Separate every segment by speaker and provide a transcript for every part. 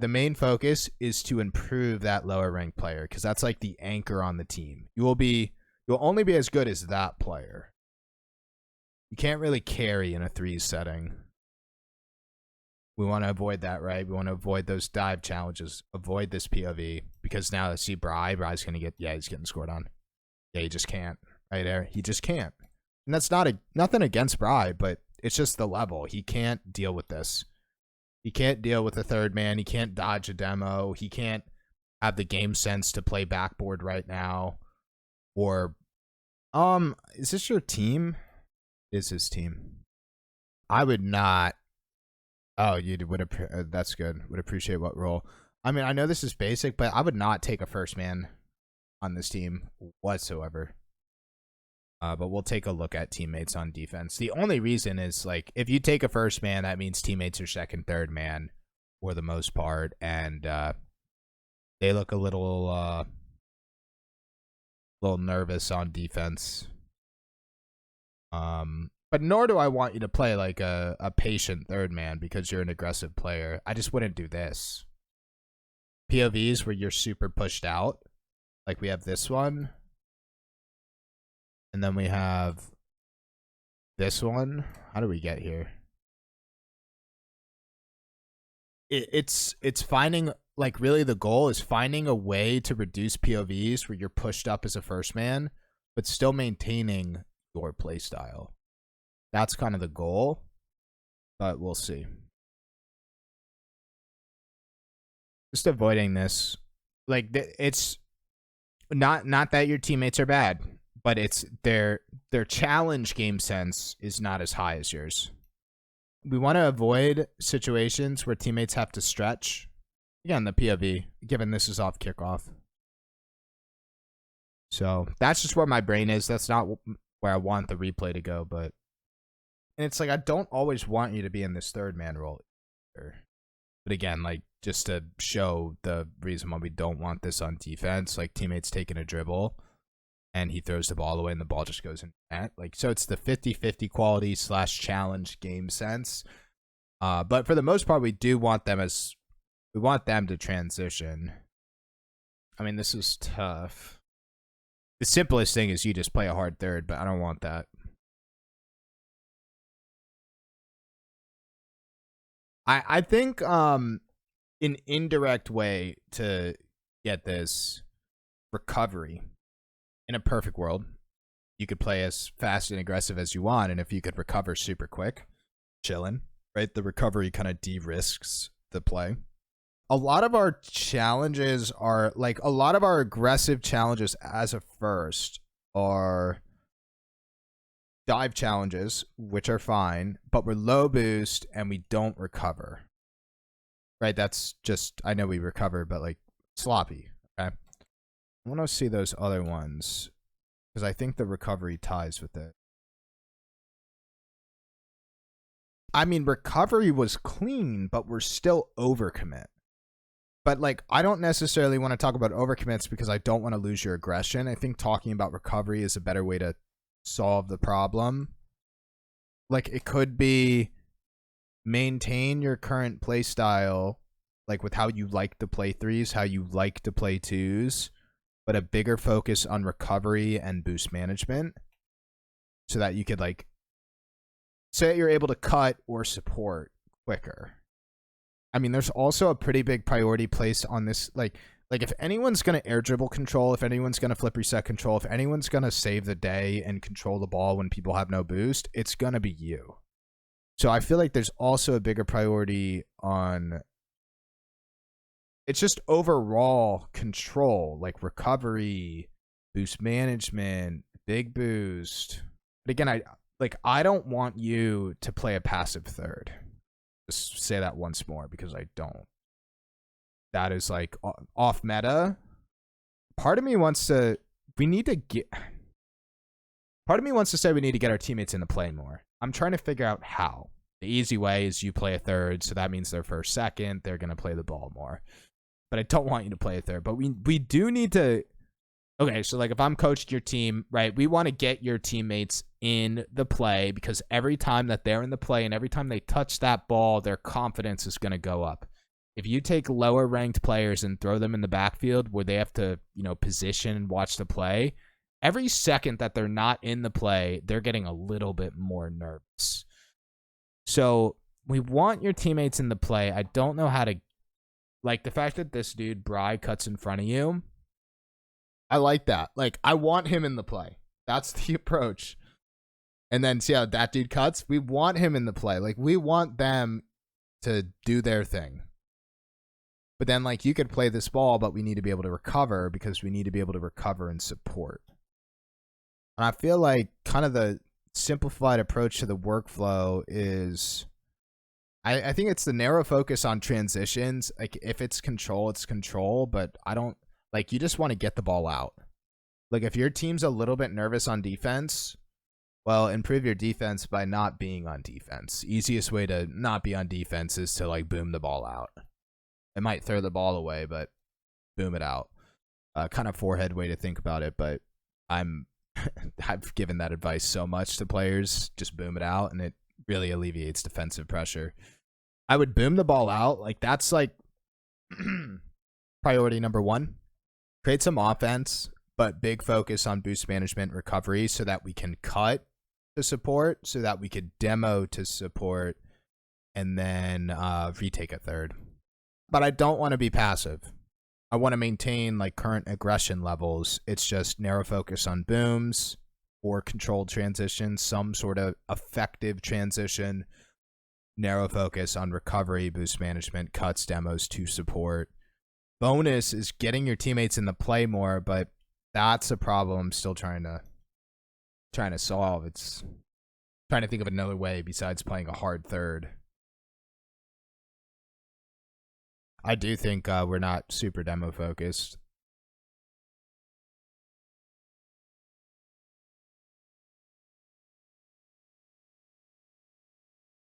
Speaker 1: the main focus is to improve that lower ranked player because that's like the anchor on the team. You'll only be as good as that player. You can't really carry in a 3 setting. We want to avoid that, right? We want to avoid those dive challenges. Avoid this POV because now let's see Bry's going to get, yeah, he's getting scored on. Yeah, he just can't. Right there. He just can't. And that's nothing against Bry, but it's just the level. He can't deal with this. He can't deal with a third man. He can't dodge a demo. He can't have the game sense to play backboard right now. Or, is this your team? It is his team. I would not. Oh, you would. That's good. Would appreciate what role. I mean, I know this is basic, but I would not take a first man on this team whatsoever. But we'll take a look at teammates on defense. The only reason is, like, if you take a first man, that means teammates are second, third man for the most part. And they look a little nervous on defense. But nor do I want you to play like a patient third man because you're an aggressive player. I just wouldn't do this. POVs where you're super pushed out. Like we have this one. And then we have this one. How do we get here? It's finding, like, really the goal is finding a way to reduce POVs where you're pushed up as a first man, but still maintaining your play style. That's kind of the goal, but we'll see. Just avoiding this. Like, it's not that your teammates are bad, but it's their challenge game sense is not as high as yours. We want to avoid situations where teammates have to stretch. Again, the POV, given this is off kickoff. So that's just where my brain is. That's not where I want the replay to go, but and it's like I don't always want you to be in this third man role either. But again, like, just to show the reason why we don't want this on defense, like teammates taking a dribble and he throws the ball away and the ball just goes in net. Like, so it's the 50-50 quality / challenge game sense. But for the most part, we want them to transition. I mean, this is tough. The simplest thing is you just play a hard third, but I don't want that. I think an indirect way to get this recovery. In a perfect world, you could play as fast and aggressive as you want, and if you could recover super quick, chillin', right? The recovery kind of de-risks the play. A lot of our challenges are, like, a lot of our aggressive challenges as a first are dive challenges, which are fine, but we're low boost and we don't recover. Right? That's just, I know we recover, but like sloppy. Okay. I want to see those other ones because I think the recovery ties with it. I mean, recovery was clean, but we're still overcommit. But like, I don't necessarily want to talk about overcommits because I don't want to lose your aggression. I think talking about recovery is a better way to solve the problem. Like, it could be maintain your current play style, like with how you like to play threes, how you like to play twos, but a bigger focus on recovery and boost management so that you could, like, say you're able to cut or support quicker. I mean, there's also a pretty big priority placed on this. Like if anyone's going to air dribble control, if anyone's going to flip reset control, if anyone's going to save the day and control the ball when people have no boost, it's going to be you. So I feel like there's also a bigger priority on, it's just overall control, like recovery, boost management, big boost. But again, I don't want you to play a passive third. Just say that once more because I don't. That is like off meta. Part of me wants to say we need to get our teammates into play more. I'm trying to figure out how. The easy way is you play a third, so that means they're first, second, they're going to play the ball more. But I don't want you to play a third. But we do need to. Okay, so like if I'm coaching your team, right, we want to get your teammates in the play because every time that they're in the play and every time they touch that ball, their confidence is going to go up. If you take lower ranked players and throw them in the backfield where they have to, position and watch the play, every second that they're not in the play, they're getting a little bit more nervous. So we want your teammates in the play. I don't know how to, like, the fact that this dude, Bry, cuts in front of you. I like that. Like, I want him in the play. That's the approach. And then see how that dude cuts? We want him in the play. Like, we want them to do their thing. But then, like, you could play this ball, but we need to be able to recover because we need to be able to recover and support. And I feel like kind of the simplified approach to the workflow is, I think it's the narrow focus on transitions. Like, if it's control, it's control. But I don't, like, you just want to get the ball out. Like, if your team's a little bit nervous on defense, well, improve your defense by not being on defense. Easiest way to not be on defense is to, like, boom the ball out. It might throw the ball away, but boom it out. Kind of forehead way to think about it, but I've given that advice so much to players. Just boom it out, and it really alleviates defensive pressure. I would boom the ball out. Like, that's like priority number one. Create some offense, but big focus on boost management recovery so that we can cut to support, so that we could demo to support, and then retake a third. But I don't want to be passive. I want to maintain, like, current aggression levels. It's just narrow focus on booms or controlled transitions, some sort of effective transition, narrow focus on recovery, boost management, cuts, demos to support. Bonus is getting your teammates in the play more, but that's a problem I'm still trying to solve. It's trying to think of another way besides playing a hard third. I do think we're not super demo focused.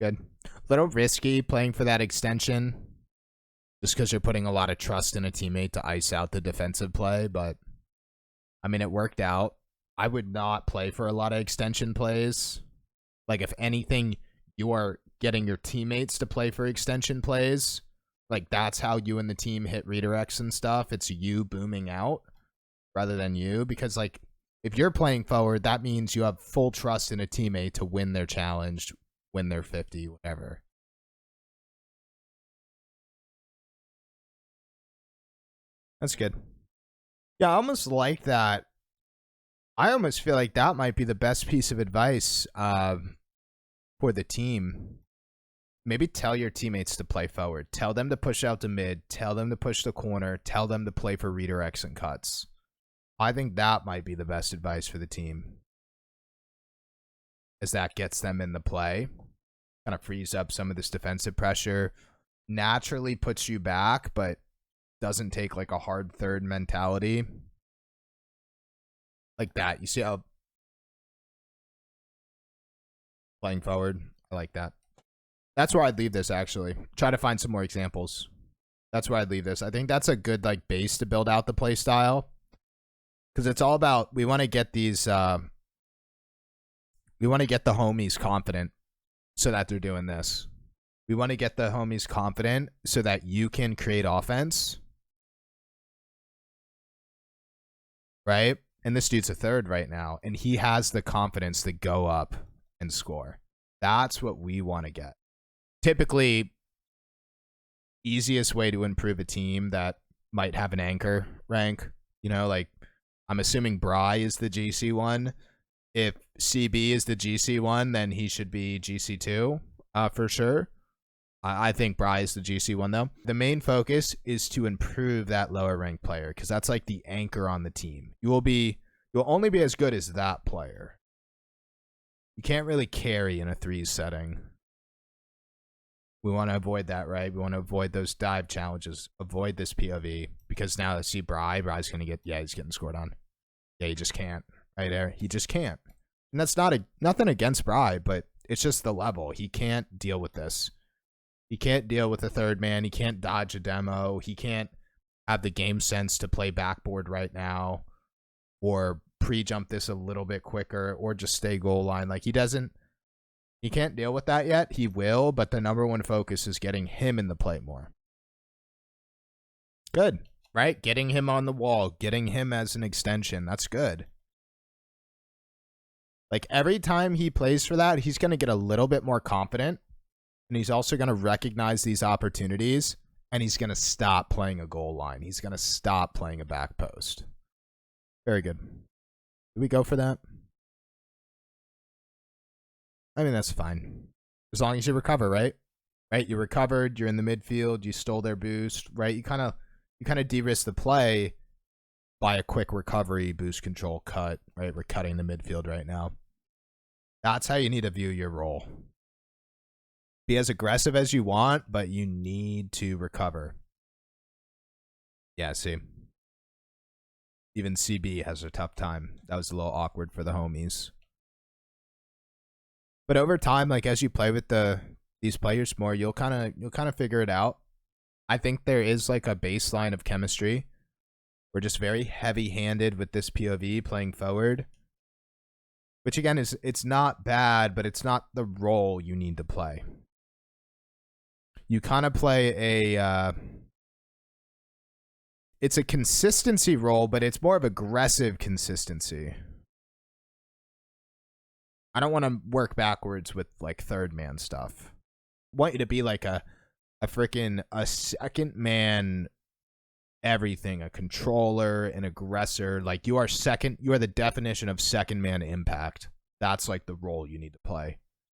Speaker 1: Good. Little risky playing for that extension just because you're putting a lot of trust in a teammate to ice out the defensive play, but I mean, it worked out. I would not play for a lot of extension plays. Like, if anything, you are getting your teammates to play for extension plays. Like, that's how you and the team hit redirects and stuff. It's you booming out rather than you. Because, like, if you're playing forward, that means you have full trust in a teammate to win their challenge, win their 50, whatever. That's good. Yeah, I almost like that. I almost feel like that might be the best piece of advice for the team. Maybe tell your teammates to play forward. Tell them to push out to mid. Tell them to push the corner. Tell them to play for redirects and cuts. I think that might be the best advice for the team, as that gets them in the play. Kind of frees up some of this defensive pressure. Naturally puts you back, but doesn't take, like, a hard third mentality. Like that. You see how playing forward? I like that. That's where I'd leave this, actually. Try to find some more examples. That's where I'd leave this. I think that's a good, like, base to build out the play style. Because it's all about, we want to get these, we want to get the homies confident so that they're doing this. We want to get the homies confident so that you can create offense. Right? And this dude's a third right now. And he has the confidence to go up and score. That's what we want to get. Typically, easiest way to improve a team that might have an anchor rank, like, I'm assuming Bry is the GC one. If CB is the GC one, then he should be GC2 for sure. I think Bry is the GC one, though. The main focus is to improve that lower ranked player because that's like the anchor on the team. You'll only be as good as that player. You can't really carry in a 3s setting. We want to avoid that, right? We want to avoid those dive challenges. Avoid this POV. Because now, let's see, Bry's going to get... Yeah, he's getting scored on. Yeah, he just can't. Right there. He just can't. And that's nothing against Bry, but it's just the level. He can't deal with this. He can't deal with a third man. He can't dodge a demo. He can't have the game sense to play backboard right now. Or pre-jump this a little bit quicker. Or just stay goal line. Like, he can't deal with that yet. He will, but the number one focus is getting him in the play more. Good, right? Getting him on the wall, getting him as an extension. That's good. Like, every time he plays for that, he's going to get a little bit more confident. And he's also going to recognize these opportunities. And he's going to stop playing a goal line. He's going to stop playing a back post. Very good. Do we go for that? I mean, that's fine. As long as you recover, right? Right? You recovered. You're in the midfield. You stole their boost, right? You kind of de-risk the play by a quick recovery, boost control, cut, right? We're cutting the midfield right now. That's how you need to view your role. Be as aggressive as you want, but you need to recover. Yeah, see. Even CB has a tough time. That was a little awkward for the homies. But over time, like, as you play with these players more, you'll kind of figure it out. I think there is like a baseline of chemistry. We're just very heavy-handed with this POV playing forward. Which again it's not bad, but it's not the role you need to play. You kind of play a it's a consistency role, but it's more of aggressive consistency. I don't want to work backwards with like third man stuff. I want you to be like a second man everything, a controller, an aggressor. Like, you are the definition of second man impact. That's like the role you need to play.